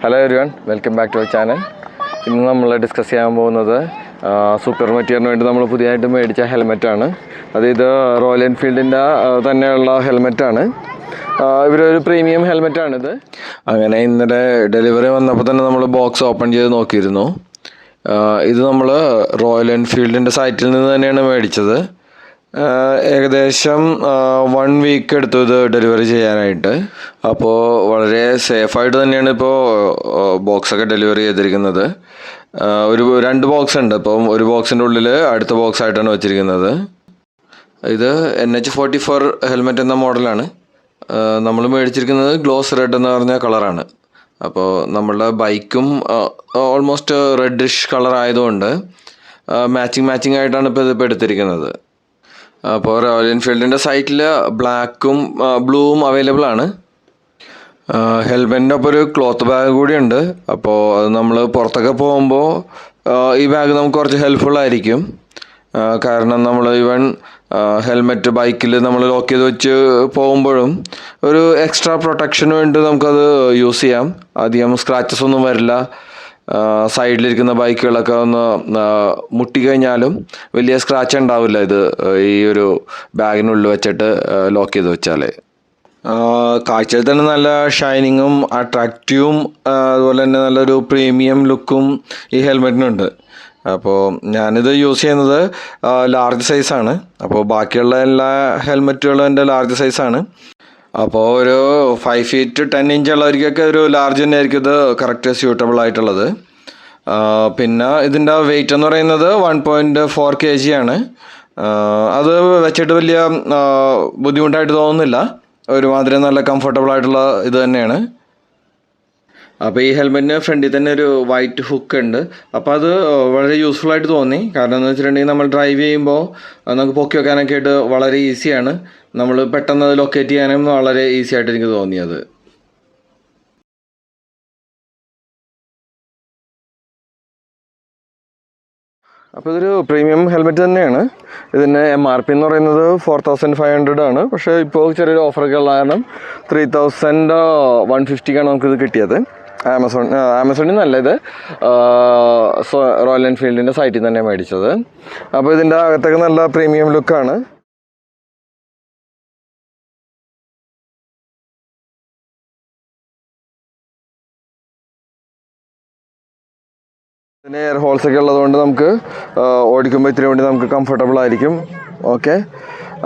Hello everyone, welcome back to our channel. ഇന്ന് നമ്മൾ discuss ചെയ്യാൻ പോകുന്നത് സൂപ്പർ മെറ്റിയറിന് വേണ്ടി നമ്മൾ പുതിയതായിട്ട് മേടിച്ച ഹെൽമെറ്റാണ്. ഇത് റോയൽ എൻഫീൽഡിൻ്റെ തന്നെയുള്ള ഹെൽമെറ്റാണ്. ഇവരൊരു പ്രീമിയം ഹെൽമെറ്റാണിത്. അങ്ങനെ ഇന്നലെ ഡെലിവറി വന്നപ്പോൾ തന്നെ നമ്മൾ ബോക്സ് ഓപ്പൺ ചെയ്ത് നോക്കിയിരുന്നു. ഇത് നമ്മൾ റോയൽ എൻഫീൽഡിൻ്റെ സൈറ്റിൽ നിന്ന് തന്നെയാണ് മേടിച്ചത്. ഏകദേശം 1 വീക്ക് എടുത്തു ഇത് ഡെലിവറി ചെയ്യാനായിട്ട്. അപ്പോൾ വളരെ സേഫായിട്ട് തന്നെയാണ് ഇപ്പോൾ ബോക്സൊക്കെ ഡെലിവറി ചെയ്തിരിക്കുന്നത്. ഒരു 2 ബോക്സ് ഉണ്ട്. ഇപ്പം ഒരു ബോക്സിൻ്റെ ഉള്ളിൽ അടുത്ത ബോക്സ് ആയിട്ടാണ് വെച്ചിരിക്കുന്നത്. ഇത് NH44 ഹെൽമെറ്റ് എന്ന മോഡലാണ്. നമ്മൾ മേടിച്ചിരിക്കുന്നത് ഗ്ലോസ് റെഡ് എന്ന് പറഞ്ഞ കളറാണ്. അപ്പോൾ നമ്മളുടെ ബൈക്കും ഓൾമോസ്റ്റ് റെഡിഷ് കളർ ആയതുകൊണ്ട് മാച്ചിങ് ആയിട്ടാണ് ഇപ്പോൾ എടുത്തിരിക്കുന്നത്. അപ്പോൾ റോയൽ എൻഫീൽഡിൻ്റെ സൈറ്റിൽ ബ്ലാക്കും ബ്ലൂവും അവൈലബിൾ ആണ്. ഹെൽമെറ്റിൻ്റെ ഒപ്പം ഒരു ക്ലോത്ത് ബാഗ് കൂടിയുണ്ട്. അപ്പോൾ അത് നമ്മൾ പുറത്തൊക്കെ പോകുമ്പോൾ ഈ ബാഗ് നമുക്ക് കുറച്ച് ഹെൽപ്ഫുൾ ആയിരിക്കും. കാരണം നമ്മൾ ഹെൽമെറ്റ് ബൈക്കിൽ നമ്മൾ ലോക്ക് ചെയ്ത് വെച്ച് പോകുമ്പോഴും ഒരു എക്സ്ട്രാ പ്രൊട്ടക്ഷന് വേണ്ടി നമുക്കത് യൂസ് ചെയ്യാം. അധികം സ്ക്രാച്ചസ് ഒന്നും വരില്ല. സൈഡിലിരിക്കുന്ന ബൈക്കുകളൊക്കെ ഒന്ന് മുട്ടിക്കഴിഞ്ഞാലും വലിയ സ്ക്രാച്ച് ഉണ്ടാവില്ല ഇത് ഈ ഒരു ബാഗിനുള്ളിൽ വെച്ചിട്ട് ലോക്ക് ചെയ്ത് വെച്ചാൽ. കാഴ്ചയിൽ തന്നെ നല്ല ഷൈനിങ്ങും അട്രാക്റ്റീവും അതുപോലെ തന്നെ നല്ലൊരു പ്രീമിയം ലുക്കും ഈ ഹെൽമെറ്റിനുണ്ട്. അപ്പോൾ ഞാനിത് യൂസ് ചെയ്യുന്നത് ലാർജ് സൈസാണ്. അപ്പോൾ ബാക്കിയുള്ള എല്ലാ ഹെൽമെറ്റുകളും എൻ്റെ ലാർജ് സൈസാണ്. അപ്പോൾ ഒരു 5 feet 10 inch ഉള്ളവർക്കൊക്കെ ഒരു ലാർജ് തന്നെ ആയിരിക്കും ഇത് കറക്റ്റ് സ്യൂട്ടബിൾ ആയിട്ടുള്ളത്. പിന്നെ ഇതിൻ്റെ വെയിറ്റ് എന്ന് പറയുന്നത് 1.4 kg ആണ്. അത് വെച്ചിട്ട് വലിയ ബുദ്ധിമുട്ടായിട്ട് തോന്നുന്നില്ല. ഒരുമാതിരി നല്ല കംഫർട്ടബിൾ ആയിട്ടുള്ള ഇത് തന്നെയാണ്. അപ്പോൾ ഈ ഹെൽമെറ്റിന് ഫ്രണ്ടിൽ തന്നെ ഒരു വൈറ്റ് ഹുക്ക് ഉണ്ട്. അപ്പോൾ അത് വളരെ യൂസ്ഫുൾ ആയിട്ട് തോന്നി. കാരണം എന്ന് വെച്ചിട്ടുണ്ടെങ്കിൽ നമ്മൾ ഡ്രൈവ് ചെയ്യുമ്പോൾ നമുക്ക് പൊക്കി വെക്കാനൊക്കെ ആയിട്ട് വളരെ ഈസിയാണ്. നമ്മൾ പെട്ടെന്ന് അത് ലൊക്കേറ്റ് ചെയ്യാനും വളരെ ഈസി ആയിട്ട് എനിക്ക് തോന്നിയത്. അപ്പോൾ ഇതൊരു പ്രീമിയം ഹെൽമെറ്റ് തന്നെയാണ്. ഇതിൻ്റെ MRP എന്ന് പറയുന്നത് 4500 ആണ്. പക്ഷേ ഇപ്പോൾ ചെറിയൊരു ഓഫറൊക്കെ ഉള്ള കാരണം 3150 നമുക്കിത് കിട്ടിയത്. ആമസോണിൽ നിന്നല്ല, ഇത് റോയൽ എൻഫീൽഡിൻ്റെ സൈറ്റിൽ തന്നെ മേടിച്ചത്. അപ്പോൾ ഇതിൻ്റെ അകത്തൊക്കെ നല്ല പ്രീമിയം ലുക്കാണ്. ഇതിന് എയർ ഹോൾസൊക്കെ ഉള്ളതുകൊണ്ട് നമുക്ക് ഓടിക്കുമ്പോൾ ഇത്തിരി വേണ്ടി നമുക്ക് കംഫർട്ടബിൾ ആയിരിക്കും. ഓക്കെ,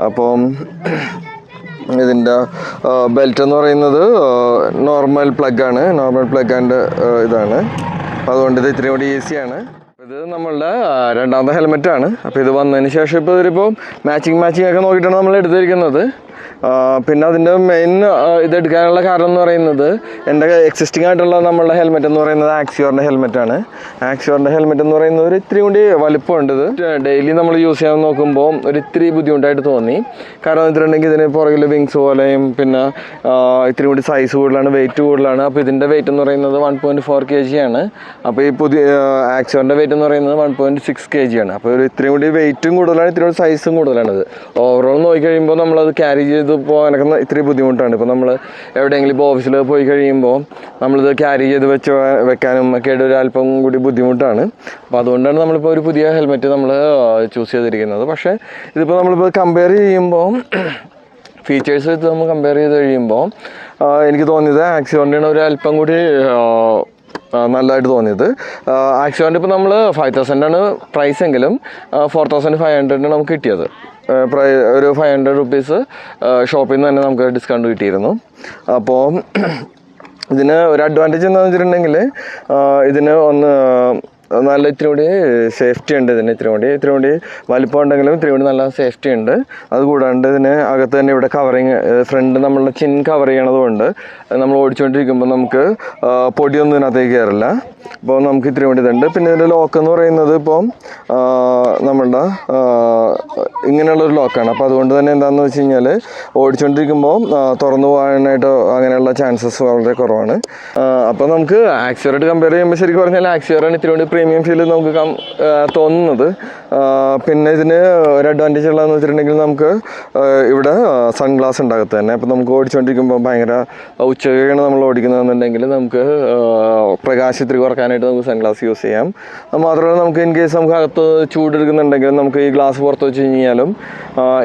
അപ്പം ഇതിൻ്റെ ബെൽറ്റ് എന്ന് പറയുന്നത് നോർമൽ പ്ലഗാണ്. നോർമൽ പ്ലഗ് ആൻഡ് ഇതാണ്. അതുകൊണ്ട് ഇത് ഇത്തിരി കൂടി ഈസിയാണ്. ഇത് നമ്മളുടെ രണ്ടാമത്തെ ഹെൽമെറ്റാണ്. അപ്പോൾ ഇത് വന്നതിന് ശേഷം ഇപ്പോൾ ഇതിപ്പോൾ മാച്ചിങ് ഒക്കെ നോക്കിയിട്ടാണ് നമ്മൾ എടുത്തിരിക്കുന്നത്. പിന്നെ അതിൻ്റെ മെയിൻ ഇതെടുക്കാനുള്ള കാരണം എന്ന് പറയുന്നത് എൻ്റെ എക്സിസ്റ്റിംഗ് ആയിട്ടുള്ള നമ്മളുടെ ഹെൽമെറ്റ് എന്ന് പറയുന്നത് ആക്സിയോറിൻ്റെ ഹെൽമെറ്റാണ്. ആക്സിയോറിൻ്റെ ഹെൽമെറ്റ് എന്ന് പറയുന്നത് ഒരു ഇത്തിരി കൂടി വലിപ്പമുണ്ട്. ഇത് ഡെയിലി നമ്മൾ യൂസ് ചെയ്യാൻ നോക്കുമ്പോൾ ഒരു ഇത്തിരി ബുദ്ധിമുട്ടായിട്ട് തോന്നി. കാരണം വെച്ചിട്ടുണ്ടെങ്കിൽ ഇതിന് പുറകിൽ വിങ്സ് പോലെയും പിന്നെ ഇത്തിരി കൂടി സൈസ് കൂടുതലാണ്, വെയിറ്റ് കൂടുതലാണ്. അപ്പോൾ ഇതിൻ്റെ വെയിറ്റ് എന്ന് പറയുന്നത് 1.4 kg ആണ്. അപ്പോൾ ഈ പുതിയ ആക്സിയോറിൻ്റെ വെയിറ്റ് എന്ന് പറയുന്നത് 1.6 kg ആണ്. അപ്പോൾ ഒരു ഇത്രയും കൂടി വെയിറ്റും കൂടുതലാണ്, ഇത്തിരി കൂടി സൈസും കൂടുതലാണിത്. ഓവറോൾ നോക്കിക്കഴിയുമ്പോൾ നമ്മളത് ക്യാരി ചെയ്ത് പോകാനൊക്കെ ഇത്തിരി ബുദ്ധിമുട്ടാണ്. ഇപ്പോൾ നമ്മൾ എവിടെയെങ്കിലും ഇപ്പോൾ ഓഫീസിൽ പോയി കഴിയുമ്പോൾ നമ്മളിത് ക്യാരി ചെയ്ത് വെക്കാനും ഒക്കെ ആയിട്ട് ഒരു അല്പം കൂടി ബുദ്ധിമുട്ടാണ്. അപ്പോൾ അതുകൊണ്ടാണ് നമ്മളിപ്പോൾ ഒരു പുതിയ ഹെൽമെറ്റ് നമ്മൾ ചൂസ് ചെയ്തിരിക്കുന്നത്. പക്ഷേ ഇതിപ്പോൾ നമ്മളിപ്പോൾ കമ്പയർ ചെയ്യുമ്പോൾ ഫീച്ചേഴ്സ് വെച്ച് നമ്മൾ കമ്പയർ ചെയ്ത് കഴിയുമ്പോൾ എനിക്ക് തോന്നിയത് ആക്സിയോറിൻ്റെയാണ് ഒരു അല്പം കൂടി നല്ലതായിട്ട് തോന്നിയത്. ആക്സിയോറിൻ്റെ ഇപ്പോൾ നമ്മൾ 5000 പ്രൈസ് എങ്കിലും 4500 നമുക്ക് കിട്ടിയത്. ഒരു 500 rupees ഷോപ്പിൽ നിന്ന് തന്നെ നമുക്ക് ഡിസ്കൗണ്ട് കിട്ടിയിരുന്നു. അപ്പോൾ ഇതിന് ഒരു അഡ്വാൻറ്റേജ് എന്താണെന്ന് വെച്ചിട്ടുണ്ടെങ്കിൽ ഇതിന് നല്ല ഇത്തിരി കൂടി സേഫ്റ്റി ഉണ്ട്. ഇതിന് ഇത്തിരി കൂടി വലിപ്പം ഉണ്ടെങ്കിലും ഇത്തിരി കൂടി നല്ല സേഫ്റ്റി ഉണ്ട്. അതുകൂടാണ്ട് ഇതിന് അകത്ത് തന്നെ ഇവിടെ കവറിങ്, ഫ്രണ്ട് നമ്മളുടെ ചിൻ കവർ ചെയ്യണതുകൊണ്ട് നമ്മൾ ഓടിച്ചുകൊണ്ടിരിക്കുമ്പോൾ നമുക്ക് പൊടിയൊന്നും ഇതിനകത്തേക്ക് കയറില്ല. അപ്പോൾ നമുക്ക് ഇത്തിരി കൂടി ഇതുണ്ട്. പിന്നെ ഇതിൻ്റെ ലോക്ക് എന്ന് പറയുന്നത് ഇപ്പോൾ നമ്മളുടെ ഇങ്ങനെയുള്ളൊരു ലോക്കാണ്. അപ്പോൾ അതുകൊണ്ട് തന്നെ എന്താണെന്ന് വെച്ച് കഴിഞ്ഞാൽ ഓടിച്ചുകൊണ്ടിരിക്കുമ്പോൾ തുറന്നു പോകാനായിട്ട് അങ്ങനെയുള്ള ചാൻസസ് വളരെ കുറവാണ്. അപ്പോൾ നമുക്ക് ആക്സിയോറായിട്ട് കമ്പയർ ചെയ്യുമ്പോൾ ശരിക്കും പറഞ്ഞാൽ ആക്സിയോറാണ് ഇത്തിരി കൂടി പ്രീമിയം ഫീൽ നമുക്ക് തോന്നുന്നത്. പിന്നെ ഇതിന് ഒരു അഡ്വാൻറ്റേജ് ഉള്ളതെന്ന് വെച്ചിട്ടുണ്ടെങ്കിൽ നമുക്ക് ഇവിടെ സൺഗ്ലാസ് ഉണ്ടാകത്ത് തന്നെ. അപ്പോൾ നമുക്ക് ഓടിച്ചുകൊണ്ടിരിക്കുമ്പോൾ ഭയങ്കര ഉച്ചയ്ക്കാണ് നമ്മൾ ഓടിക്കുന്നതെന്നുണ്ടെങ്കിൽ നമുക്ക് പ്രകാശത്തിൽ കുറക്കാനായിട്ട് നമുക്ക് സൺഗ്ലാസ് യൂസ് ചെയ്യാം. മാത്രമല്ല നമുക്ക് ഇൻ കേസ് നമുക്ക് അകത്ത് ചൂടെടുക്കുന്നുണ്ടെങ്കിൽ നമുക്ക് ഈ ഗ്ലാസ് പുറത്ത് വെച്ച് കഴിഞ്ഞാലും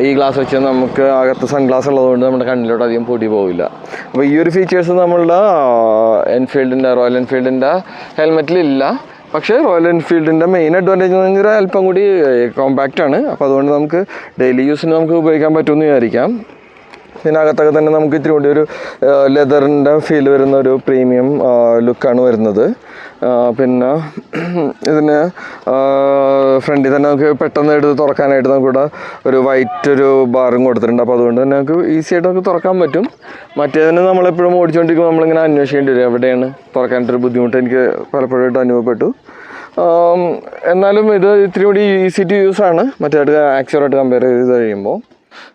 ഈ ഗ്ലാസ് വെച്ച് നമുക്ക് അകത്ത് സൺഗ്ലാസ് ഉള്ളതുകൊണ്ട് നമ്മുടെ കണ്ണിലോട്ട് അധികം പൊടി പോവില്ല. അപ്പോൾ ഈ ഒരു ഫീച്ചേഴ്സ് നമ്മളുടെ റോയൽ എൻഫീൽഡിൻ്റെ ഹെൽമെറ്റിലില്ല. പക്ഷേ റോയൽ എൻഫീൽഡിൻ്റെ മെയിൻ അഡ്വാൻറ്റേജ് എന്ന് പറഞ്ഞാൽ അല്പം കൂടി കോമ്പാക്റ്റ് ആണ്. അപ്പോൾ അതുകൊണ്ട് നമുക്ക് ഡെയിലി യൂസിന് നമുക്ക് ഉപയോഗിക്കാൻ പറ്റുമെന്ന് വിചാരിക്കാം. ഇതിനകത്തൊക്കെ തന്നെ നമുക്ക് ഇത്തിരി കൂടി ഒരു ലെതറിൻ്റെ ഫീൽ വരുന്ന ഒരു പ്രീമിയം ലുക്കാണ് വരുന്നത്. പിന്നെ ഇതിന് ഫ്രണ്ടിൽ തന്നെ നമുക്ക് പെട്ടെന്ന് എടുത്ത് തുറക്കാനായിട്ട് നമുക്കിവിടെ ഒരു വൈറ്റ് ഒരു ബാറും കൊടുത്തിട്ടുണ്ട്. അപ്പോൾ അതുകൊണ്ട് തന്നെ നമുക്ക് ഈസി ആയിട്ട് നമുക്ക് തുറക്കാൻ പറ്റും. മറ്റേതിന് നമ്മളെപ്പോഴും ഓടിച്ചുകൊണ്ടിരിക്കുമ്പോൾ നമ്മളിങ്ങനെ അന്വേഷിക്കേണ്ടി വരും എവിടെയാണ് തുറക്കാനായിട്ടൊരു ബുദ്ധിമുട്ട് എനിക്ക് പലപ്പോഴായിട്ട് അനുഭവപ്പെട്ടു. എന്നാലും ഇത് ഇത്തിരി കൂടി ഈസി ടു യൂസ് ആണ് മറ്റേതായിട്ട് ആക്സിയോറായിട്ട് കമ്പയർ ചെയ്ത് കഴിയുമ്പോൾ.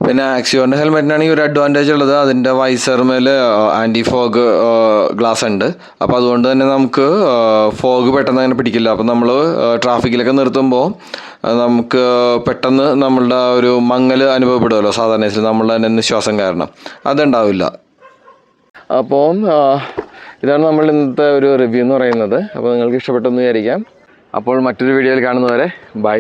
പിന്നെ ആക്സിയോറിൻ്റെ ഹെൽമെറ്റിനാണെങ്കിൽ ഒരു അഡ്വാൻറ്റേജ് ഉള്ളത് അതിൻ്റെ വൈസർമേൽ ആൻറ്റി ഫോഗ് ഗ്ലാസ് ഉണ്ട്. അപ്പോൾ അതുകൊണ്ട് തന്നെ നമുക്ക് ഫോഗ് പെട്ടെന്ന് അങ്ങനെ പിടിക്കില്ല. അപ്പോൾ നമ്മൾ ട്രാഫിക്കിലൊക്കെ നിർത്തുമ്പോൾ നമുക്ക് പെട്ടെന്ന് നമ്മളുടെ ഒരു മങ്ങൽ അനുഭവപ്പെടുമല്ലോ സാധാരണ നമ്മളുടെ തന്നെ നിശ്വാസം കാരണം, അതുണ്ടാവില്ല. അപ്പോൾ ഇതാണ് നമ്മൾ ഇന്നത്തെ ഒരു റിവ്യൂ എന്ന് പറയുന്നത്. അപ്പോൾ നിങ്ങൾക്ക് ഇഷ്ടപ്പെട്ടെന്ന് വിചാരിക്കാം. അപ്പോൾ മറ്റൊരു വീഡിയോയിൽ കാണുന്നവരെ ബൈ.